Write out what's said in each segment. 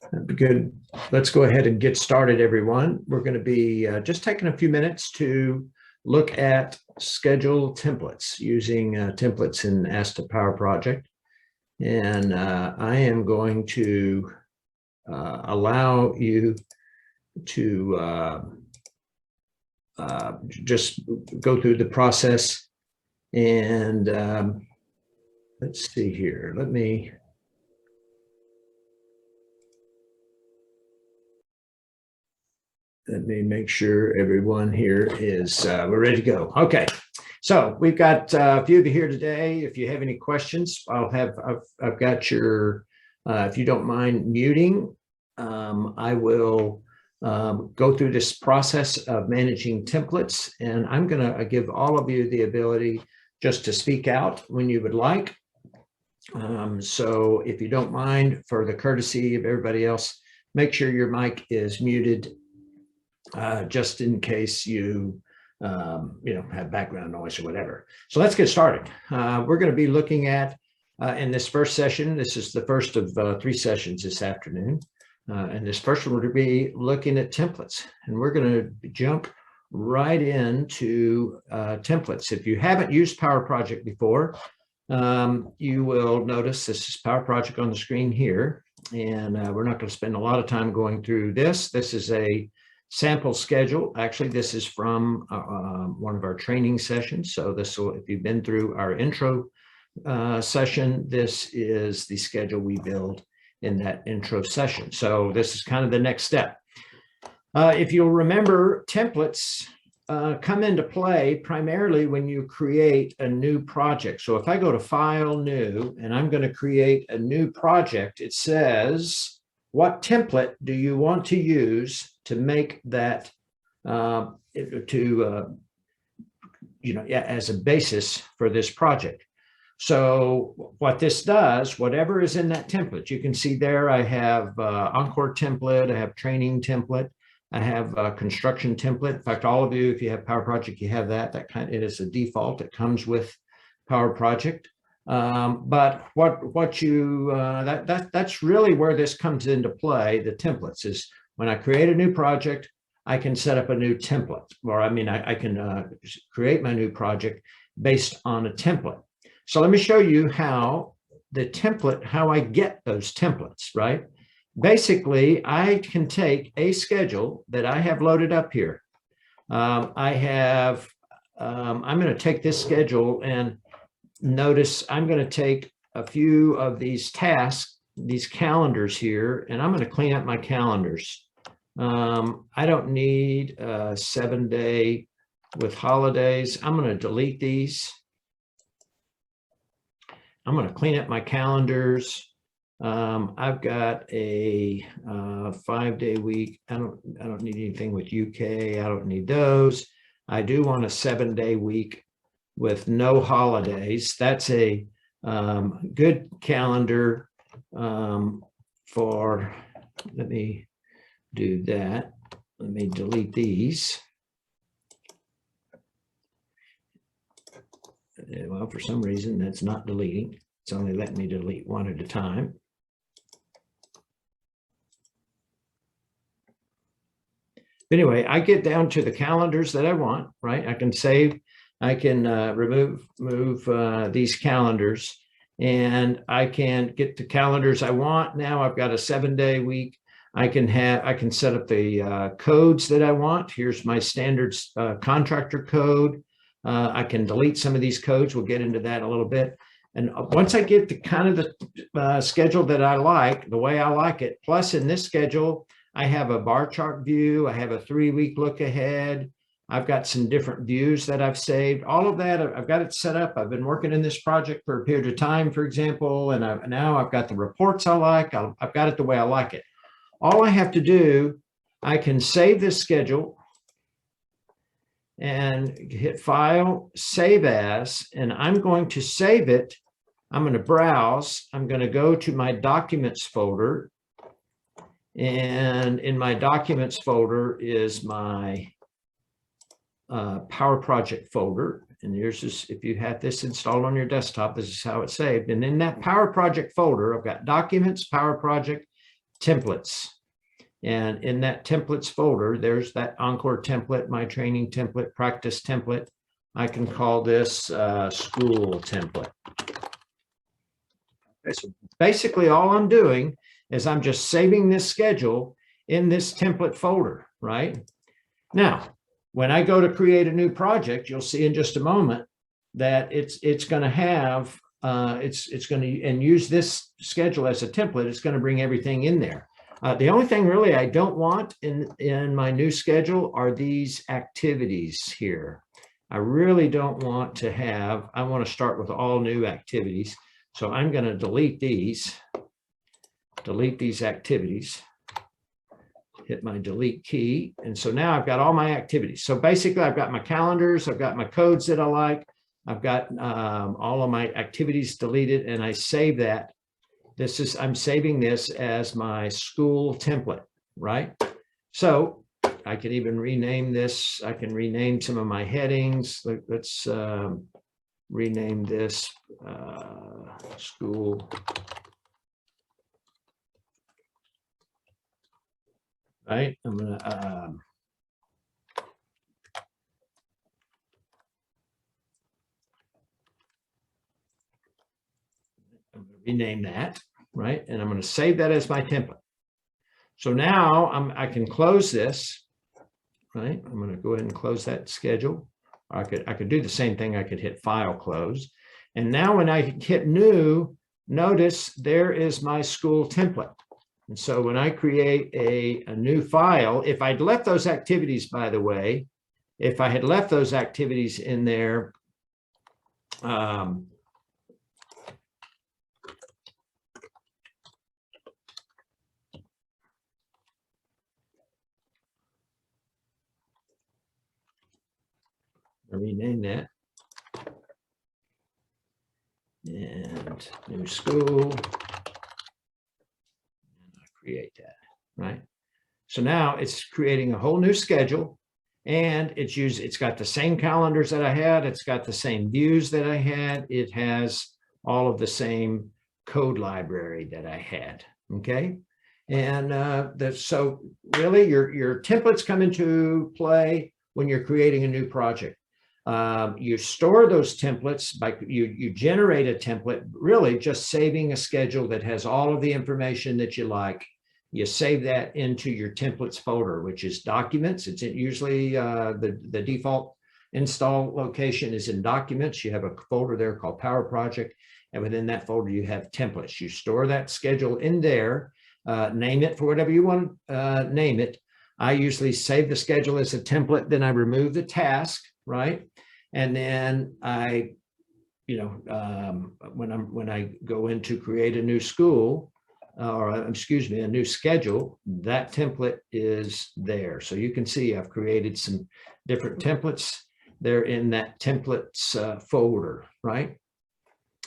That'd be good. Let's go ahead and get started, everyone. We're going to be just taking a few minutes to look at schedule templates using templates in Ask the Powerproject. And I am going to allow you to just go through the process. And let's see here. Let me make sure everyone here is, we're ready to go. Okay, so we've got a few of you here today. If you have any questions, I've got your, if you don't mind muting, I will go through this process of managing templates, and I'm gonna give all of you the ability just to speak out when you would like. So if you don't mind, for the courtesy of everybody else, make sure your mic is muted, just in case you have background noise or whatever. So let's get started. We're going to be looking at in this first session. This is the first of 3 sessions this afternoon, and this first one we're going to be looking at templates, and we're going to jump right into templates. If you haven't used Powerproject before, you will notice this is Powerproject on the screen here, and we're not going to spend a lot of time going through this. This is a sample schedule. Actually, this is from one of our training sessions. So this will, if you've been through our intro session, this is the schedule we build in that intro session. So this is kind of the next step. If you'll remember, templates come into play primarily when you create a new project. So if I go to File, New, and I'm going to create a new project, it says, what template do you want to use to make that as a basis for this project? So what this does, whatever is in that template, you can see there I have Encore template, I have training template, I have a construction template. In fact, all of you, if you have Powerproject, you have that. It is a default. It comes with Powerproject. But that's really where this comes into play. The templates is when I create a new project, I can set up a new template, or I can create my new project based on a template. So let me show you how I get those templates, right? Basically, I can take a schedule that I have loaded up here. I'm going to take this schedule, and notice I'm going to take a few of these tasks, these calendars here, and I'm going to clean up my calendars. I don't need a 7-day with holidays. I'm going to delete these. I'm going to clean up my calendars. I've got a 5-day week. I don't need anything with UK. I don't need those. I do want a 7-day week with no holidays. That's a good calendar for, let me do that. Let me delete these. Well, for some reason, that's not deleting. It's only letting me delete one at a time. Anyway, I get down to the calendars that I want, right? I can save, I can move these calendars, and I can get the calendars I want. Now I've got a 7-day week. I can set up the codes that I want. Here's my standard contractor code. I can delete some of these codes. We'll get into that a little bit. And once I get the kind of the schedule that I like, the way I like it, plus in this schedule, I have a bar chart view. I have a 3-week look ahead. I've got some different views that I've saved. All of that, I've got it set up. I've been working in this project for a period of time, for example, and now I've got the reports I like. I've got it the way I like it. All I have to do, I can save this schedule and hit File, Save As, and I'm going to save it. I'm going to browse. I'm going to go to my Documents folder, and in my Documents folder is my Powerproject folder. And here's this, if you have this installed on your desktop, this is how it's saved. And in that Powerproject folder, I've got Documents, Powerproject, templates. And in that templates folder, there's that Encore template, my training template, practice template. I can call this school template. Okay, so basically all I'm doing is I'm just saving this schedule in this template folder, right? Now, when I go to create a new project, you'll see in just a moment that it's going to have, it's going to, and use this schedule as a template, it's going to bring everything in there. The only thing really I don't want in my new schedule are these activities here. I really don't want to have, I want to start with all new activities. So I'm going to delete these activities, hit my delete key. And so now I've got all my activities. So basically I've got my calendars, I've got my codes that I like, I've got all of my activities deleted, and I save that. I'm saving this as my school template, right? So I can even rename this. I can rename some of my headings. Let's rename this school. Right? I'm going to rename that, right? And I'm going to save that as my template. So now I can close this, right? I'm going to go ahead and close that schedule. I could do the same thing. I could hit file close. And now when I hit new, notice there is my school template. And so when I create a new file, if I'd left those activities, by the way, if I had left those activities in there, I'll rename that. And new school. Create that, right? So now it's creating a whole new schedule, and it's got the same calendars that I had. It's got the same views that I had. It has all of the same code library that I had. Okay. And so really your templates come into play when you're creating a new project. You store those templates by you generate a template, really just saving a schedule that has all of the information that you like. You save that into your templates folder, which is documents. It's usually the default install location is in documents. You have a folder there called Powerproject, and within that folder you have templates. You store that schedule in there, name it for whatever you want to name it. I usually save the schedule as a template, then I remove the task, right? And then I, when I go in to create a new school, or excuse me, a new schedule, that template is there. So you can see I've created some different templates. They're in that templates folder, right?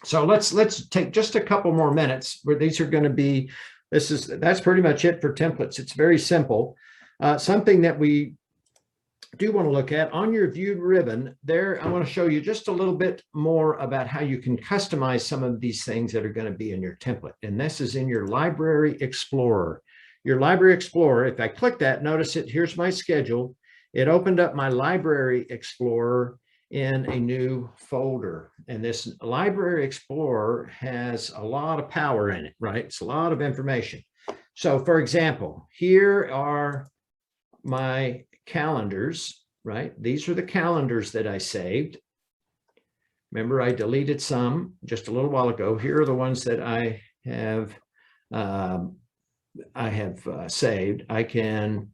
So let's take just a couple more minutes where these are going to be, that's pretty much it for templates. It's very simple. Something that we do want to look at on your viewed ribbon there, I want to show you just a little bit more about how you can customize some of these things that are going to be in your template. And this is in your Library Explorer. Your Library Explorer, if I click that, notice it, here's my schedule. It opened up my Library Explorer in a new folder. And this Library Explorer has a lot of power in it, right? It's a lot of information. So for example, here are my calendars, right? These are the calendars that I saved. Remember, I deleted some just a little while ago. Here are the ones that I have saved. I can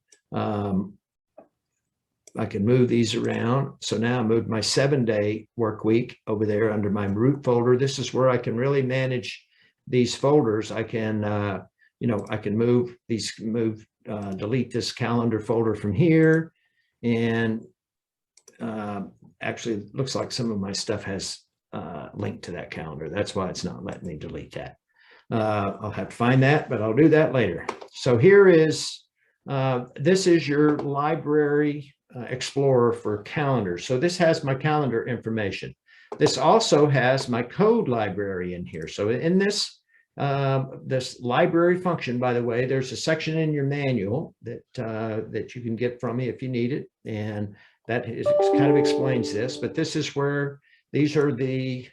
move these around. So now I moved my 7-day work week over there under my root folder. This is where I can really manage these folders. I can, I can delete this calendar folder from here. And actually it looks like some of my stuff has linked to that calendar. That's why it's not letting me delete that. I'll have to find that, but I'll do that later. So here is, this is your Library Explorer for calendars. So this has my calendar information. This also has my code library in here. So in this This library function, by the way, there's a section in your manual that that you can get from me if you need it, and that is kind of explains this. But this is where these are the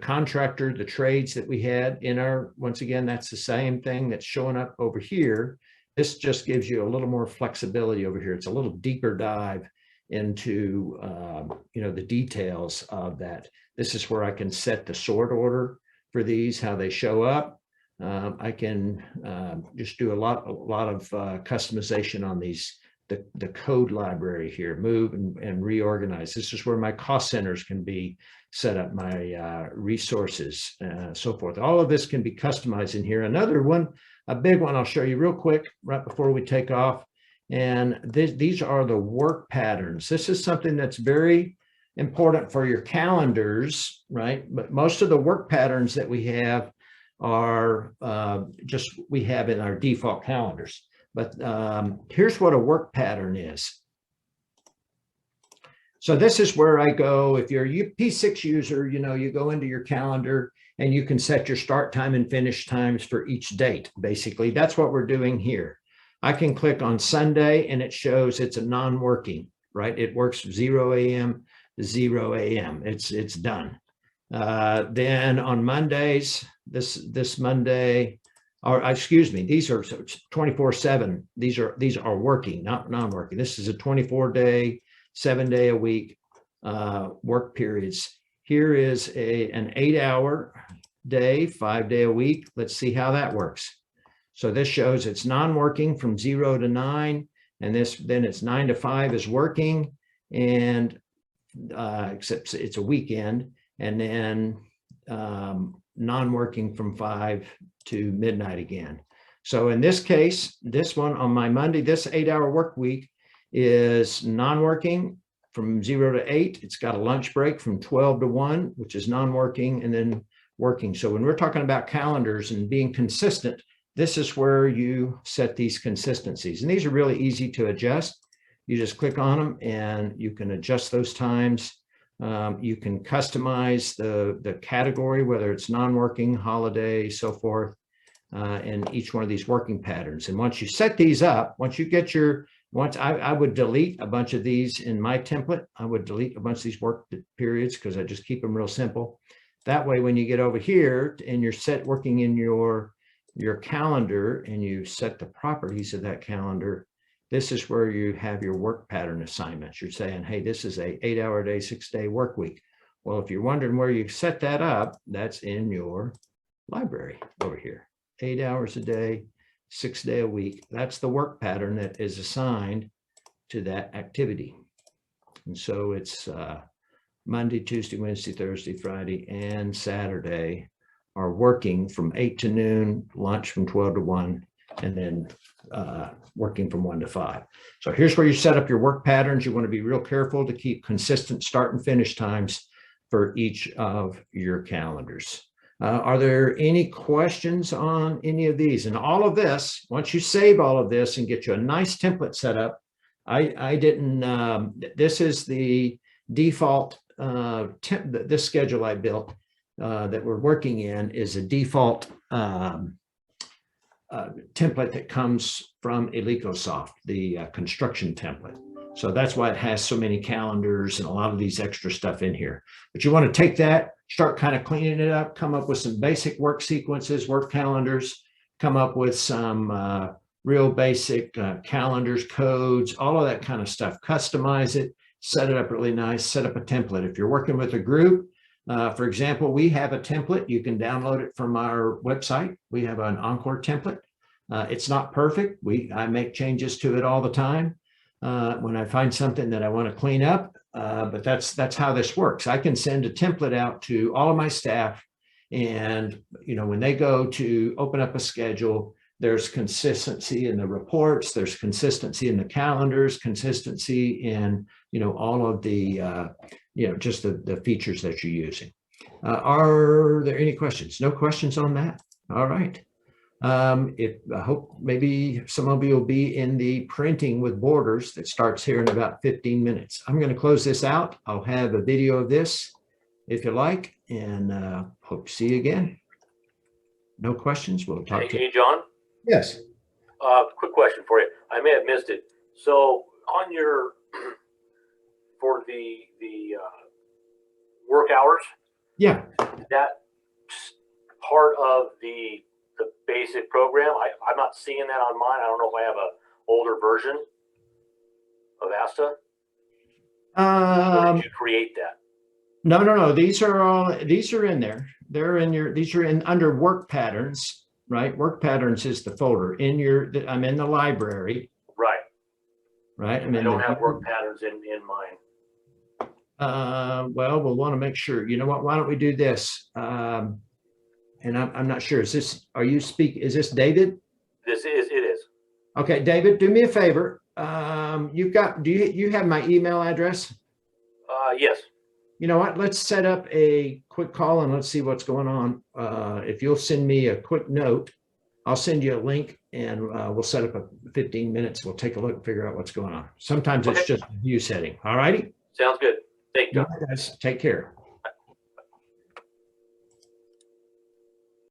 contractor, the trades that we had in our. Once again, that's the same thing that's showing up over here. This just gives you a little more flexibility over here. It's a little deeper dive into the details of that. This is where I can set the sort order for these, how they show up. I can just do a lot of customization on these, the code library here, move and reorganize. This is where my cost centers can be set up, my resources, so forth. All of this can be customized in here. Another one, a big one I'll show you real quick right before we take off. And these are the work patterns. This is something that's very important for your calendars, right? But most of the work patterns that we have are just we have in our default calendars. But here's what a work pattern is. So this is where I go. If you're a P6 user, you go into your calendar and you can set your start time and finish times for each date. Basically, that's what we're doing here. I can click on Sunday and it shows it's a non-working, right? It works 0 a.m. to 0 a.m. It's done. Then on Mondays, this Monday, or excuse me, these are 24/7. These are working, not non-working. This is a 24-day, 7-day a week work periods. Here is an 8-hour day, 5-day a week. Let's see how that works. So this shows it's non-working from 0 to 9, and then it's 9 to 5 is working, and except it's a weekend, and then non-working from 5 to midnight again. So in this case, this one on my Monday, this 8-hour work week is non-working from 0 to 8. It's got a lunch break from 12 to 1, which is non-working, and then working. So when we're talking about calendars and being consistent, this is where you set these consistencies. And these are really easy to adjust. You just click on them and you can adjust those times. You can customize the category, whether it's non-working, holiday, so forth, in each one of these working patterns. And once you set these up, once you get I would delete a bunch of these in my template. I would delete a bunch of these work periods because I just keep them real simple. That way, when you get over here and you're working in your calendar and you set the properties of that calendar, this is where you have your work pattern assignments. You're saying, hey, this is a 8-hour day, 6-day work week. Well, if you're wondering where you set that up, that's in your library over here. 8 hours a day, 6-day a week. That's the work pattern that is assigned to that activity. And so it's Monday, Tuesday, Wednesday, Thursday, Friday, and Saturday are working from 8 to noon, lunch from 12 to 1, and then working from 1 to 5. So here's where you set up your work patterns. You want to be real careful to keep consistent start and finish times for each of your calendars. Are there any questions on any of these? And all of this, once you save all of this and get you a nice template set up, I didn't, this is the default, this schedule I built that we're working in is a default template that comes from Elecosoft, the construction template. So that's why it has so many calendars and a lot of these extra stuff in here. But you want to take that, start kind of cleaning it up, come up with some basic work sequences, work calendars, come up with some real basic calendars, codes, all of that kind of stuff. Customize it, set it up really nice, set up a template. If you're working with a group, for example, we have a template. You can download it from our website. We have an Encore template. It's not perfect. I make changes to it all the time when I find something that I want to clean up. But that's how this works. I can send a template out to all of my staff, and when they go to open up a schedule, there's consistency in the reports, there's consistency in the calendars, consistency in all of the just the features that you're using. Are there any questions? No questions on that? All right. I hope maybe some of you will be in the printing with borders that starts here in about 15 minutes. I'm going to close this out. I'll have a video of this if you like, and hope to see you again. No questions? We'll talk to you. Hey, John, Yes. quick question for you. I may have missed it. So on your for the work hours, Yeah. that part of the basic program, I'm not seeing that on mine. I don't know if I have a older version of ASTA. Or did you create that? No. These are in there. They're in your, these are in under work patterns, right? Work patterns is the folder in your, I'm in the library. Right. Right. I don't have work patterns in mine. Well, we'll want to make sure, you know what, why don't we do this? And I'm not sure, is this, is this David? It is. Okay, David, do me a favor. You've got, you have my email address? Yes. You know what, let's set up a quick call and let's see what's going on. If you'll send me a quick note, I'll send you a link and we'll set up a 15 minutes. We'll take a look and figure out what's going on. Sometimes it's just a view setting. All righty. Sounds good. Thank you. Guys, take care.